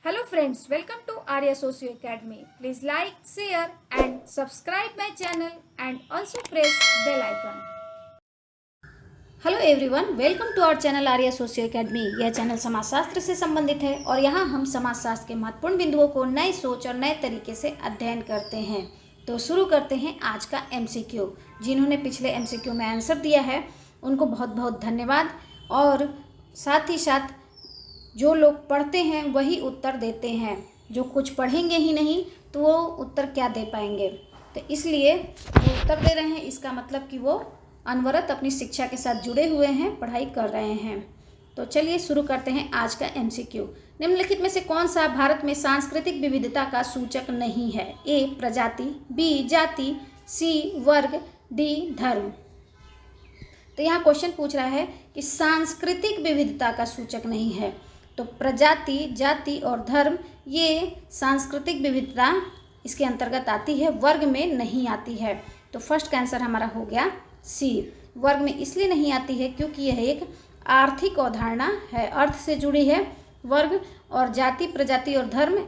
Hello friends, welcome to Arya Socio Academy. Please like, share and subscribe my channel and also press bell icon. Hello everyone, welcome to our channel Arya socio academy. यह चैनल समाजशास्त्र से संबंधित है और यहाँ हम समाजशास्त्र के महत्वपूर्ण बिंदुओं को नई सोच और नए तरीके से अध्ययन करते हैं। तो शुरू करते हैं आज का एमसीक्यू। जिन्होंने पिछले एमसीक्यू में आंसर दिया है उनको बहुत बहुत धन्यवाद। और साथ ही साथ जो लोग पढ़ते हैं वही उत्तर देते हैं, जो कुछ पढ़ेंगे ही नहीं तो वो उत्तर क्या दे पाएंगे। तो इसलिए वो उत्तर दे रहे हैं, इसका मतलब कि वो अनवरत अपनी शिक्षा के साथ जुड़े हुए हैं, पढ़ाई कर रहे हैं। तो चलिए शुरू करते हैं आज का एमसीक्यू। निम्नलिखित में से कौन सा भारत में सांस्कृतिक विविधता का सूचक नहीं है? ए प्रजाति, बी जाति, सी वर्ग, डी धर्म। तो यहाँ क्वेश्चन पूछ रहा है कि सांस्कृतिक विविधता का सूचक नहीं है। तो प्रजाति, जाति और धर्म ये सांस्कृतिक विविधता इसके अंतर्गत आती है, वर्ग में नहीं आती है। तो फर्स्ट का आंसर हमारा हो गया सी। वर्ग में इसलिए नहीं आती है क्योंकि यह एक आर्थिक अवधारणा है, अर्थ से जुड़ी है। वर्ग और जाति, प्रजाति और धर्म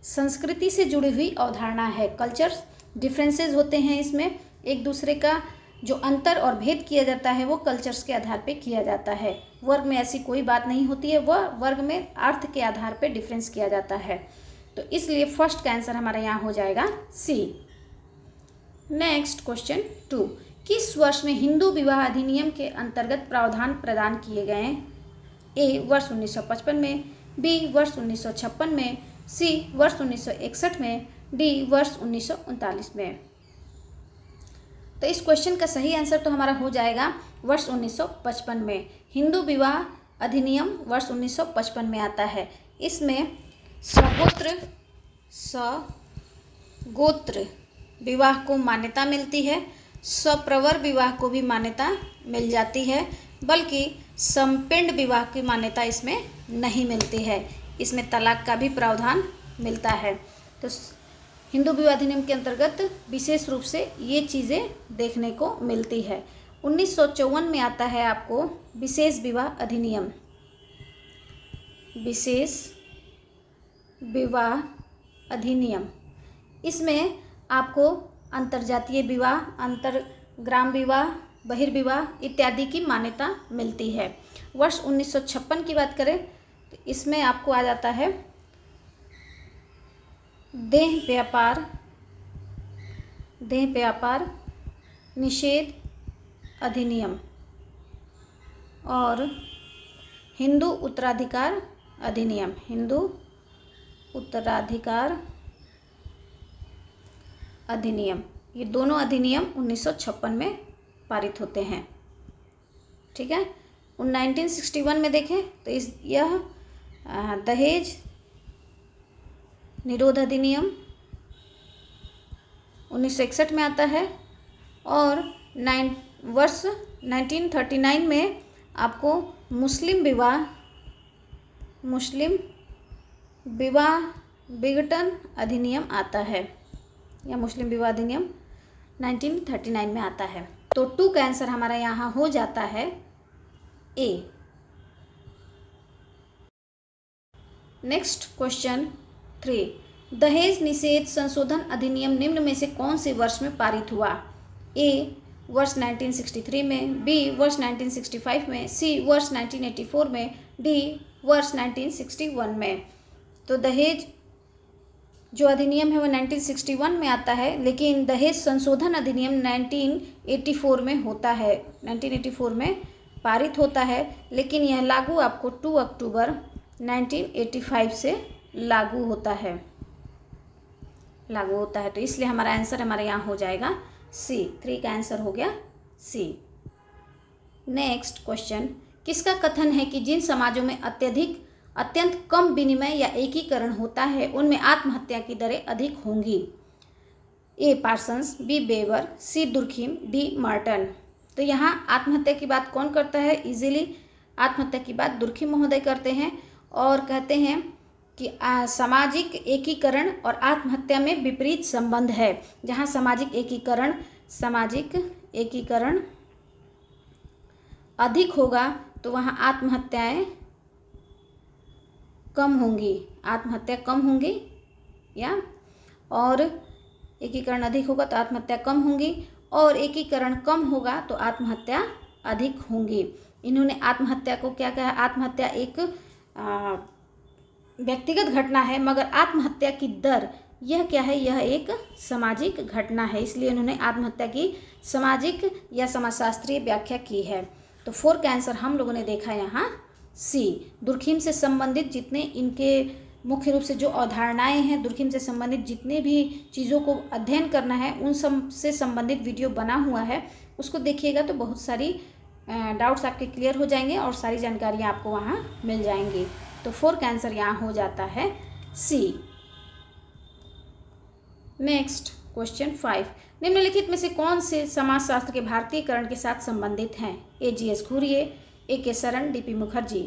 संस्कृति से जुड़ी हुई अवधारणा है। कल्चर्स डिफरेंसेस होते हैं, इसमें एक दूसरे का जो अंतर और भेद किया जाता है वो कल्चर्स के आधार पे किया जाता है। वर्ग में ऐसी कोई बात नहीं होती है, वह वर्ग में अर्थ के आधार पे डिफरेंस किया जाता है। तो इसलिए फर्स्ट का आंसर हमारा यहाँ हो जाएगा सी। नेक्स्ट क्वेश्चन 2, किस वर्ष में हिंदू विवाह अधिनियम के अंतर्गत प्रावधान प्रदान किए गए? ए वर्ष 1955 में, बी वर्ष 1956 में, सी वर्ष 1961 में, डी वर्ष 1939 में। तो इस क्वेश्चन का सही आंसर तो हमारा हो जाएगा वर्ष 1955 में। हिंदू विवाह अधिनियम वर्ष 1955 में आता है। इसमें सगोत्र विवाह को मान्यता मिलती है, सप्रवर विवाह को भी मान्यता मिल जाती है, बल्कि संपिंड विवाह की मान्यता इसमें नहीं मिलती है। इसमें तलाक का भी प्रावधान मिलता है। तो हिंदू विवाह अधिनियम के अंतर्गत विशेष रूप से ये चीज़ें देखने को मिलती है। 1954 में आता है आपको विशेष विवाह अधिनियम। विशेष विवाह अधिनियम, इसमें आपको अंतर्जातीय विवाह, अंतरग्राम विवाह, बहिर्विवाह इत्यादि की मान्यता मिलती है। वर्ष 1956 की बात करें तो इसमें आपको आ जाता है देह व्यापार निषेध अधिनियम और हिंदू उत्तराधिकार अधिनियम। हिंदू उत्तराधिकार अधिनियम, ये दोनों अधिनियम 1956 में पारित होते हैं। ठीक है। 1961 में देखें तो यह दहेज निरोध अधिनियम 1961 में आता है। और वर्ष 1939 में आपको मुस्लिम विवाह विघटन अधिनियम आता है, या मुस्लिम विवाह अधिनियम 1939 में आता है। तो 2 का आंसर हमारा यहाँ हो जाता है ए। नेक्स्ट क्वेश्चन 3, दहेज निषेध संशोधन अधिनियम निम्न में से कौन से वर्ष में पारित हुआ? ए वर्ष 1963 में, बी वर्ष 1965 में, सी वर्ष 1984 में, डी वर्ष 1961 में। तो दहेज जो अधिनियम है वो 1961 में आता है, लेकिन दहेज संशोधन अधिनियम 1984 में होता है, 1984 में पारित होता है। लेकिन यह लागू आपको 2 अक्टूबर 1985 से लागू होता है। तो इसलिए हमारा आंसर हमारे यहाँ हो जाएगा सी। 3 का आंसर हो गया सी। नेक्स्ट क्वेश्चन, किसका कथन है कि जिन समाजों में अत्यंत कम विनिमय या एकीकरण होता है उनमें आत्महत्या की दरें अधिक होंगी? ए पार्सन्स, बी बेवर, सी दुर्खिम, डी मार्टन। तो यहाँ आत्महत्या की बात कौन करता है? इजीली आत्महत्या की बात दुर्खिम महोदय करते हैं और कहते हैं कि सामाजिक एकीकरण और आत्महत्या में विपरीत संबंध है। जहाँ सामाजिक एकीकरण अधिक होगा तो वहाँ आत्महत्याएं कम होंगी, आत्महत्या कम होंगी, या और एकीकरण अधिक होगा तो आत्महत्या कम होंगी, और एकीकरण कम होगा तो आत्महत्या अधिक होंगी। इन्होंने आत्महत्या को क्या कहा? आत्महत्या एक व्यक्तिगत घटना है, मगर आत्महत्या की दर यह क्या है? यह एक सामाजिक घटना है, इसलिए इन्होंने आत्महत्या की सामाजिक या समाजशास्त्रीय व्याख्या की है। तो 4 का आंसर हम लोगों ने देखा यहाँ सी। दुर्खिम से संबंधित जितने इनके मुख्य रूप से जो अवधारणाएं हैं, दुर्खिम से संबंधित जितने भी चीज़ों को अध्ययन करना है उन सब से संबंधित वीडियो बना हुआ है, उसको देखिएगा तो बहुत सारी डाउट्स आपके क्लियर हो जाएंगे और सारी जानकारियाँ आपको वहाँ मिल जाएंगी। तो 4 का आंसर यहाँ हो जाता है सी। नेक्स्ट क्वेश्चन 5, निम्नलिखित में से कौन से समाजशास्त्र के भारतीयकरण के साथ संबंधित हैं? ए GS. Ghurye, A K Saran, DP. Mukherjee.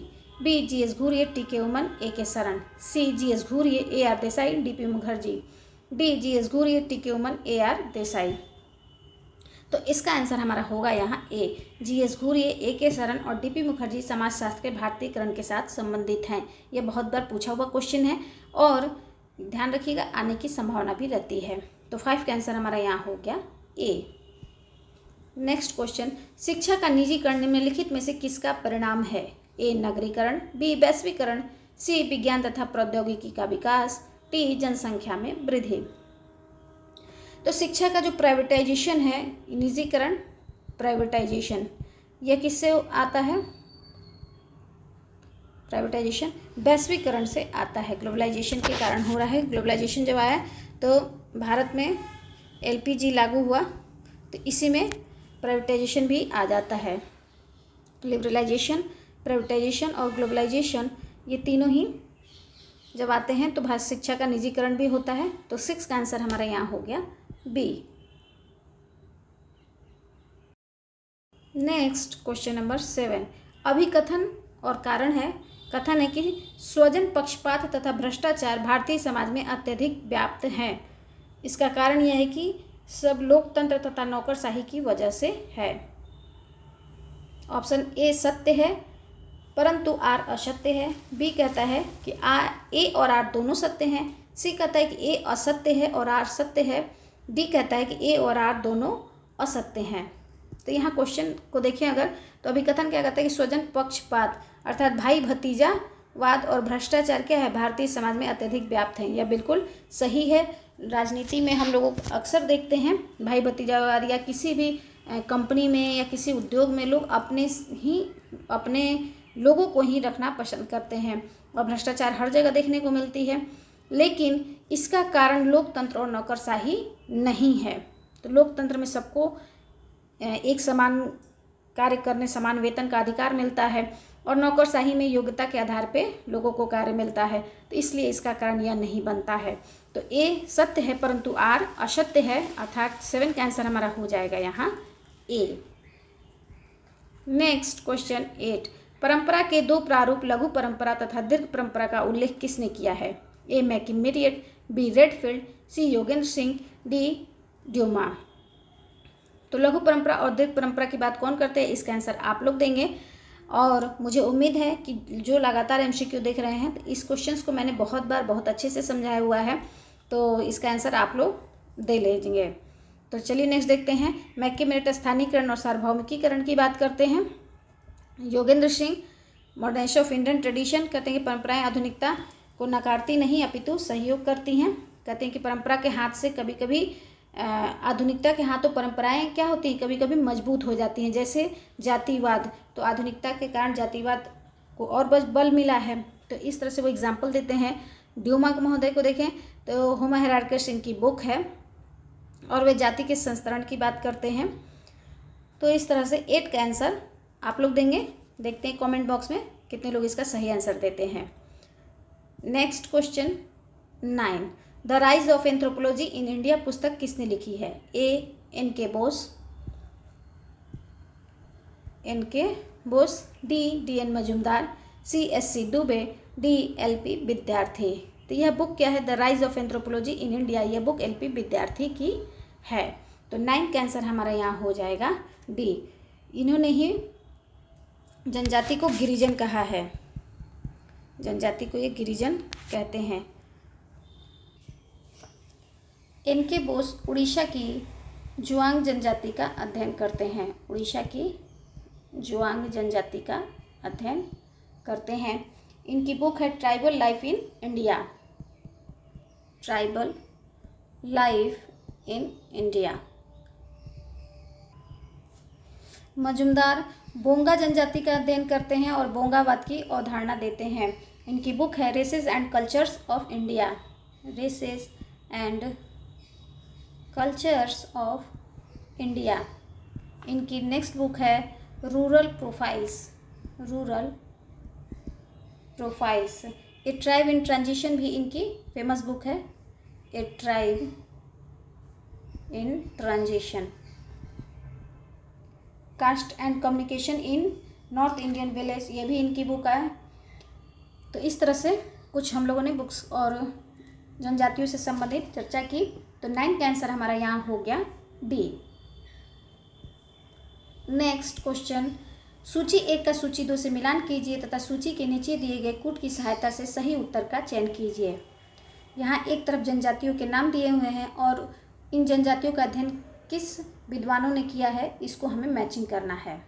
B GS. Ghurye, T K Oommen, A K Saran. C GS. Ghurye, A R Desai, DP. Mukherjee. D GS. Ghurye, T K Oommen, A R Desai. तो इसका आंसर हमारा होगा यहाँ ए, जी.एस. घुरिये, ए के शरण और डी.पी. मुखर्जी समाजशास्त्र के भारतीयकरण के साथ संबंधित हैं। यह बहुत बार पूछा हुआ क्वेश्चन है और ध्यान रखिएगा आने की संभावना भी रहती है। तो 5 का आंसर हमारा यहाँ हो गया ए। नेक्स्ट क्वेश्चन, शिक्षा का निजीकरण निम्नलिखित में से किसका परिणाम है? ए नगरीकरण, बी वैश्वीकरण, सी विज्ञान तथा प्रौद्योगिकी का विकास, डी जनसंख्या में वृद्धि। तो शिक्षा का जो प्राइवेटाइजेशन है, निजीकरण, प्राइवेटाइजेशन, यह किससे आता है? प्राइवेटाइजेशन वैश्वीकरण से आता है, ग्लोबलाइजेशन के कारण हो रहा है। ग्लोबलाइजेशन जब आया तो भारत में एलपीजी लागू हुआ, तो इसी में प्राइवेटाइजेशन भी आ जाता है। लिबरलाइजेशन, प्राइवेटाइजेशन और ग्लोबलाइजेशन, ये तीनों ही जब आते हैं तो भारत शिक्षा का निजीकरण भी होता है। तो 6 का आंसर हमारा यहाँ हो गया बी। नेक्स्ट क्वेश्चन नंबर 7, अभिकथन और कारण है। कथन है कि स्वजन पक्षपात तथा भ्रष्टाचार भारतीय समाज में अत्यधिक व्याप्त हैं। इसका कारण यह है कि सब लोकतंत्र तथा नौकरशाही की वजह से है। ऑप्शन ए सत्य है परंतु आर असत्य है। बी कहता है कि ए और आर दोनों सत्य हैं। सी कहता है कि ए असत्य है और आर सत्य है। डी कहता है कि ए और आर दोनों असत्य हैं। तो यहाँ क्वेश्चन को देखें अगर, तो अभिकथन क्या कहता है कि स्वजन पक्षपात अर्थात भाई भतीजावाद और भ्रष्टाचार क्या है? भारतीय समाज में अत्यधिक व्याप्त है। यह बिल्कुल सही है। राजनीति में हम लोग अक्सर देखते हैं भाई भतीजावाद, या किसी भी कंपनी में या किसी उद्योग में लोग अपने लोगों को ही रखना पसंद करते हैं और भ्रष्टाचार हर जगह देखने को मिलती है। लेकिन इसका कारण लोकतंत्र और नौकरशाही नहीं है। तो लोकतंत्र में सबको एक समान कार्य करने, समान वेतन का अधिकार मिलता है, और नौकरशाही में योग्यता के आधार पे लोगों को कार्य मिलता है। तो इसलिए इसका कारण यह नहीं बनता है। तो ए सत्य है परंतु आर असत्य है, अर्थात 7 का आंसर हमारा हो जाएगा यहाँ ए। नेक्स्ट क्वेश्चन 8, परंपरा के 2 प्रारूप लघु परंपरा तथा दीर्घ परंपरा का उल्लेख किसने किया है? ए मैकिमिलियट, बी रेडफील्ड, सी योगेंद्र सिंह, डी ड्यूमा। तो लघु परंपरा और दीर्घ परंपरा की बात कौन करते हैं? इसका आंसर आप लोग देंगे। और मुझे उम्मीद है कि जो लगातार एमसीक्यू देख रहे हैं, तो इस क्वेश्चंस को मैंने बहुत बार बहुत अच्छे से समझाया हुआ है, तो इसका आंसर आप लोग दे लीजिए। तो चलिए नेक्स्ट देखते हैं। मैकिमिलियट स्थानीयकरण और सार्वभौमिकीकरण की बात करते हैं। Yogendra Singh modernization of Indian tradition कहते हैं कि परंपराएं आधुनिकता को नकारती नहीं अपितु सहयोग करती हैं। कहते हैं कि परंपरा के हाथ से कभी कभी आधुनिकता के हाथों परंपराएं क्या होती हैं, कभी कभी मजबूत हो जाती हैं। जैसे जातिवाद, तो आधुनिकता के कारण जातिवाद को और बल मिला है। तो इस तरह से वो एग्जाम्पल देते हैं। ड्यूमा महोदय को देखें तो होमो हियरार्चिस इनकी बुक है और वे जाति के संस्तरण की बात करते हैं। तो इस तरह से 8 का आंसर आप लोग देंगे। देखते हैं कमेंट बॉक्स में कितने लोग इसका सही आंसर देते हैं। Next question 9, the rise of anthropology in India पुस्तक किसने लिखी है? A NK. Bose, D DN. Majumdar, C SC. Dube, D LP. Vidyarthi. तो यह बुक क्या है? The rise of anthropology in India, यह बुक एल.पी. विद्यार्थी की है। तो 9 का आंसर हमारा यहाँ हो जाएगा डी। इन्होंने ही जनजाति को गिरिजन कहा है। जनजाति को ये गिरिजन कहते हैं। इनके बोस उड़ीसा की जुआंग जनजाति का अध्ययन करते हैं। उड़ीसा की जुआंग जनजाति का अध्ययन करते हैं। इनकी बुक है tribal life in India. Tribal life in India. Majumdar Bonga जनजाति का अध्ययन करते हैं और बोंगावाद की अवधारणा देते हैं। इनकी बुक है races and cultures of India. Races and cultures of India. इनकी नेक्स्ट बुक है rural profiles. Rural profiles. A tribe in transition भी इनकी फेमस बुक है। A tribe in transition. Caste and communication in north Indian village, ये भी इनकी book है। तो इस तरह से कुछ हम लोगों ने बुक्स और जनजातियों से संबंधित चर्चा की। तो 9 का आंसर हमारा यहाँ हो गया डी। नेक्स्ट क्वेश्चन, सूची 1 का सूची 2 से मिलान कीजिए तथा सूची के नीचे दिए गए कूट की सहायता से सही उत्तर का चयन कीजिए। यहाँ एक तरफ जनजातियों के नाम दिए हुए हैं और इन जनजातियों का अध्ययन किस विद्वानों ने किया है, इसको हमें मैचिंग करना है।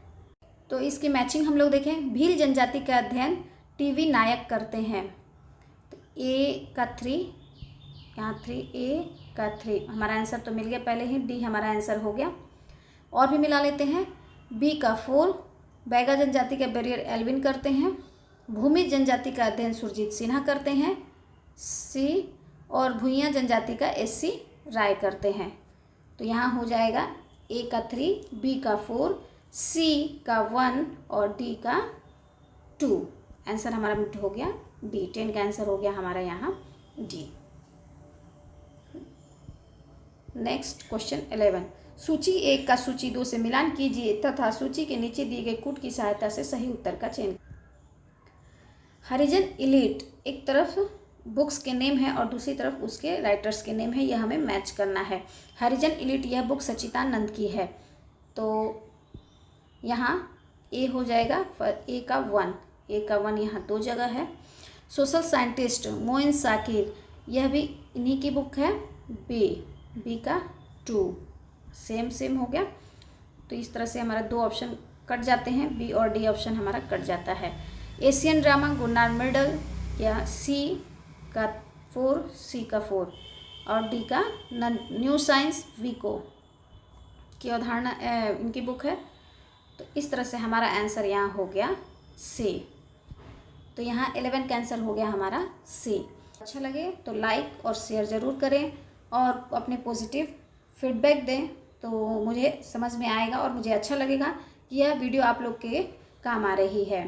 तो इसकी मैचिंग हम लोग देखें। भील जनजाति का अध्ययन टीवी नायक करते हैं। तो ए का 3, यहाँ 3, ए का 3 हमारा आंसर तो मिल गया पहले ही। डी हमारा आंसर हो गया। और भी मिला लेते हैं। बी का 4 बैगा जनजाति का बैरियर एल्विन करते हैं। भूमि जनजाति का अध्ययन सुरजीत सिन्हा करते हैं। सी और भुइयाँ जनजाति का एससी राय करते हैं। तो यहाँ हो जाएगा ए का 3, बी का 4, सी का 1 और डी का 2। आंसर हमारा हो गया डी। 10 का आंसर हो गया हमारा यहाँ डी। नेक्स्ट क्वेश्चन 11, सूची 1 का सूची 2 से मिलान कीजिए तथा सूची के नीचे दिए गए कूट की सहायता से सही उत्तर का चयन। हरिजन इलीट एक तरफ बुक्स के नेम है और दूसरी तरफ उसके राइटर्स के नेम है, यह हमें मैच करना है। हरिजन इलीट यह बुक सच्चिदानंद की है। तो यहाँ ए हो जाएगा ए का 1। ए का 1 यहाँ 2 जगह है। सोशल साइंटिस्ट मोइन साकिर यह भी इन्हीं की बुक है। बी का 2 सेम हो गया। तो इस तरह से हमारा 2 ऑप्शन कट जाते हैं। बी और डी ऑप्शन हमारा कट जाता है। एशियन ड्रामा गुन्नार मिडल या सी का 4, सी का 4 और डी का न्यू साइंस विको की अवधारणा इनकी बुक है। तो इस तरह से हमारा आंसर यहाँ हो गया सी। तो यहाँ 11 का आंसर हो गया हमारा सी। अच्छा लगे तो लाइक और शेयर ज़रूर करें और अपने पॉजिटिव फीडबैक दें, तो मुझे समझ में आएगा और मुझे अच्छा लगेगा कि यह वीडियो आप लोग के काम आ रही है।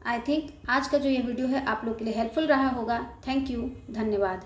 आई थिंक आज का जो ये वीडियो है आप लोग के लिए हेल्पफुल रहा होगा। थैंक यू, धन्यवाद।